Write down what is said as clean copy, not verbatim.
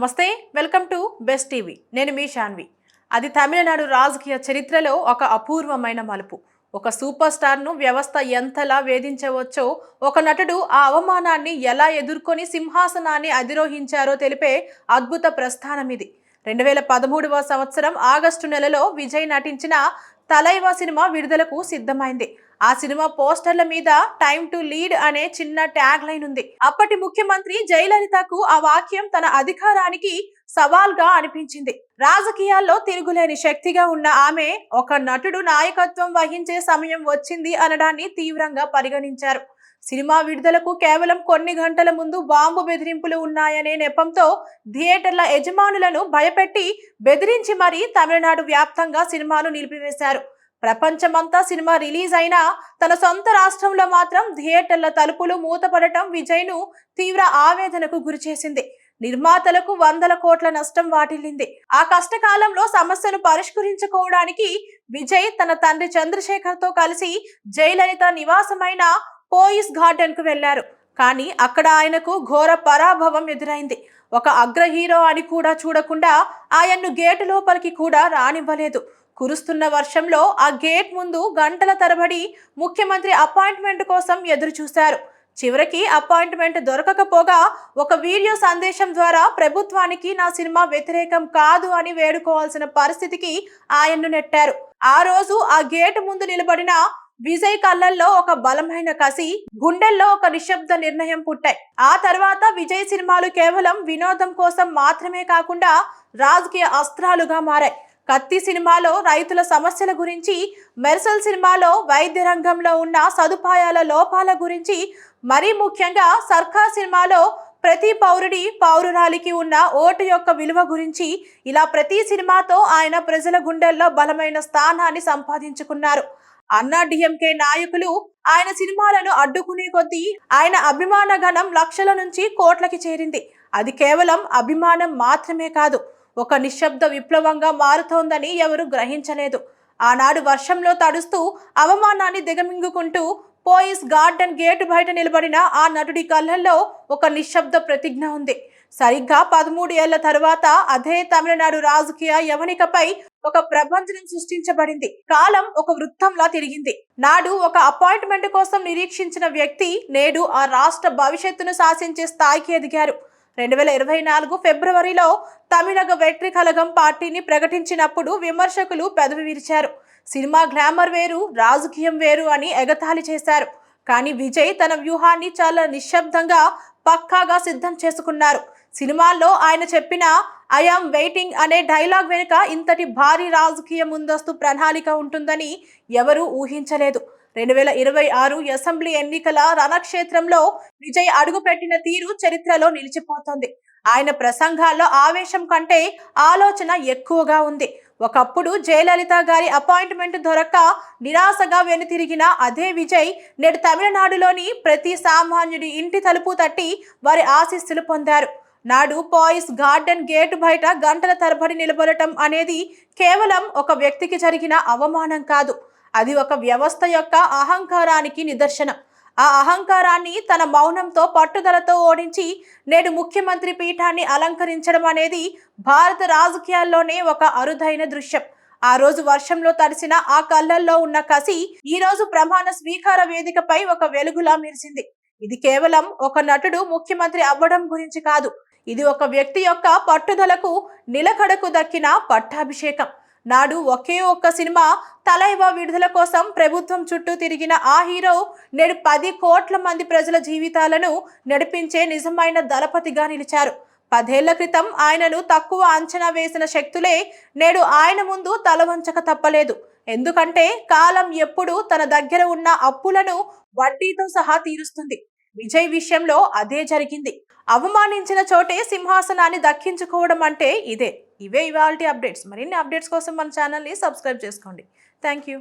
నమస్తే, welcome to best TV. నేను మీ శాన్వి. అది తమిళనాడు రాజకీయ చరిత్రలో ఒక అపూర్వమైన మలుపు. ఒక సూపర్ స్టార్ను వ్యవస్థ ఎంతలా వేధించవచ్చో, ఒక నటుడు ఆ అవమానాన్ని ఎలా ఎదుర్కొని సింహాసనాన్ని అధిరోహించారో తెలిపే అద్భుత ప్రస్థానం ఇది. 2013వ సంవత్సరం ఆగస్టు నెలలో విజయ్ నటించిన తలైవా సినిమా విడుదలకు సిద్ధమైంది. ఆ సినిమా పోస్టర్ల మీద టైమ్ టు లీడ్ అనే చిన్న ట్యాగ్ లైన్ ఉంది. అప్పటి ముఖ్యమంత్రి జయలలితకు ఆ వాక్యం తన అధికారానికి సవాల్గా అనిపించింది. రాజకీయాల్లో తిరుగులేని శక్తిగా ఉన్న ఆమె ఒక నటుడు నాయకత్వం వహించే సమయం వచ్చింది అనడాన్ని తీవ్రంగా పరిగణించారు. సినిమా విడుదలకు కేవలం కొన్ని గంటల ముందు బాంబు బెదిరింపులు ఉన్నాయనే నెపంతో థియేటర్ల యజమానులను భయపెట్టి బెదిరించి మరీ తమిళనాడు వ్యాప్తంగా సినిమాను నిలిపివేశారు. ప్రపంచమంతా సినిమా రిలీజ్ అయినా తన సొంత రాష్ట్రంలో మాత్రం థియేటర్ల తలుపులు మూతపడటం విజయ్ను తీవ్ర ఆవేదనకు గురిచేసింది. నిర్మాతలకు వందల కోట్ల నష్టం వాటిల్లింది. ఆ కష్టకాలంలో సమస్యను పరిష్కరించుకోవడానికి విజయ్ తన తండ్రి చంద్రశేఖర్ తో కలిసి జయలలిత నివాసమైన పోయిస్ గార్డెన్ కు వెళ్లారు. కానీ అక్కడ ఆయనకు ఘోర పరాభవం ఎదురైంది. ఒక అగ్ర హీరో అని కూడా చూడకుండా ఆయన్ను గేటు లోపలికి కూడా రానివ్వలేదు. కురుస్తున్న వర్షంలో ఆ గేట్ ముందు గంటల తరబడి ముఖ్యమంత్రి అపాయింట్మెంట్ కోసం ఎదురు చూశారు. చివరికి అపాయింట్మెంట్ దొరకకపోగా ఒక వీడియో సందేశం ద్వారా ప్రభుత్వానికి నా సినిమా వ్యతిరేకం కాదు అని వేడుకోవాల్సిన పరిస్థితికి ఆయన్ను నెట్టారు. ఆ రోజు ఆ గేటు ముందు నిలబడిన విజయ్ కళ్ళల్లో ఒక బలమైన కసి, గుండెల్లో ఒక నిశ్శబ్ద నిర్ణయం పుట్టాయి. ఆ తర్వాత విజయ్ సినిమాలు కేవలం వినోదం కోసం మాత్రమే కాకుండా రాజకీయ అస్త్రాలుగా మారాయి. కత్తి సినిమాలో రైతుల సమస్యల గురించి, మెర్సల్ సినిమాలో వైద్య రంగంలో ఉన్న సదుపాయాల లోపాల గురించి, మరీ ముఖ్యంగా సర్కార్ సినిమాలో ప్రతి పౌరురాలికి ఉన్న ఓటు యొక్క విలువ గురించి, ఇలా ప్రతి సినిమాతో ఆయన ప్రజల గుండెల్లో బలమైన స్థానాన్ని సంపాదించుకున్నారు. అన్నా డిఎంకే నాయకులు ఆయన సినిమాలను అడ్డుకునే కొద్దీ ఆయన అభిమాన గణం లక్షల నుంచి కోట్లకి చేరింది. అది కేవలం అభిమానం మాత్రమే కాదు, ఒక నిశ్శబ్ద విప్లవంగా మారుతోందని ఎవరు గ్రహించలేదు. ఆనాడు వర్షంలో తడుస్తూ అవమానాన్ని దిగమింగుకుంటూ పోయిస్ గార్డెన్ గేటు బయట నిలబడిన ఆ నటుడి కళ్ళల్లో ఒక నిశ్శబ్ద ప్రతిజ్ఞ ఉంది. సరిగ్గా 13 ఏళ్ల తరువాత అదే తమిళనాడు రాజకీయ యవనికపై ఒక ప్రభంజనం సృష్టించబడింది. కాలం ఒక వృత్తంలా తిరిగింది. నాడు ఒక అపాయింట్మెంట్ కోసం నిరీక్షించిన వ్యక్తి నేడు ఆ రాష్ట్ర భవిష్యత్తును శాసించే స్థాయికి ఎదిగారు. 2024 ఫిబ్రవరిలో తమిళగ వెట్రి కళగం పార్టీని ప్రకటించినప్పుడు విమర్శకులు పెదవి విరిచారు. సినిమా గ్లామర్ వేరు, రాజకీయం వేరు అని ఎగతాళి చేశారు. కానీ విజయ్ తన వ్యూహాన్ని చాలా నిశ్శబ్దంగా పక్కాగా సిద్ధం చేసుకున్నారు. సినిమాల్లో ఆయన చెప్పిన ఐ యామ్ వెయిటింగ్ అనే డైలాగ్ వెనుక ఇంతటి భారీ రాజకీయ ముందస్తు ప్రణాళిక ఉంటుందని ఎవరూ ఊహించలేదు. 2026 అసెంబ్లీ ఎన్నికల రణక్షేత్రంలో విజయ్ అడుగుపెట్టిన తీరు చరిత్రలో నిలిచిపోతుంది. ఆయన ప్రసంగాల్లో ఆవేశం కంటే ఆలోచన ఎక్కువగా ఉంది. ఒకప్పుడు జయలలిత గారి అపాయింట్మెంట్ దొరక్క నిరాశగా వెనుతిరిగిన అదే విజయ్ నేడు తమిళనాడులోని ప్రతి సామాన్యుడి ఇంటి తలుపు తట్టి వారి ఆశీస్సులు పొందారు. నాడు పోయిస్ గార్డెన్ గేటు బయట గంటల తరబడి నిలబడటం అనేది కేవలం ఒక వ్యక్తికి జరిగిన అవమానం కాదు, అది ఒక వ్యవస్థ యొక్క అహంకారానికి నిదర్శనం. ఆ అహంకారాన్ని తన మౌనంతో పట్టుదలతో ఓడించి నేడు ముఖ్యమంత్రి పీఠాన్ని అలంకరించడం అనేది భారత రాజకీయాల్లోనే ఒక అరుదైన దృశ్యం. ఆ రోజు వర్షంలో తడిసిన ఆ కళ్ళల్లో ఉన్న కసి ఈ రోజు ప్రమాణ స్వీకార వేదికపై ఒక వెలుగులా మెరిసింది. ఇది కేవలం ఒక నటుడు ముఖ్యమంత్రి అవ్వడం గురించి కాదు, ఇది ఒక వ్యక్తి యొక్క పట్టుదలకు, నిలకడకు దక్కిన పట్టాభిషేకం. నాడు ఒకే ఒక్క సినిమా తలైవా విడుదల కోసం ప్రభుత్వం చుట్టూ తిరిగిన ఆ హీరో నేడు 10 కోట్ల మంది ప్రజల జీవితాలను నడిపించే నిజమైన దళపతిగా నిలిచారు. 10 ఏళ్ల క్రితం ఆయనను తక్కువ అంచనా వేసిన శక్తులే నేడు ఆయన ముందు తలవంచక తప్పలేదు. ఎందుకంటే కాలం ఎప్పుడు తన దగ్గర ఉన్న అప్పులను వడ్డీతో సహా తీరుస్తుంది. విజయ్ విషయంలో అదే జరిగింది. అవమానించిన చోటే సింహాసనాన్ని దక్కించుకోవడం అంటే ఇదే. ఇవే ఇవాల్టి అప్డేట్స్. మరిన్ని అప్డేట్స్ కోసం మన ఛానల్ని సబ్స్క్రైబ్ చేసుకోండి. Thank you.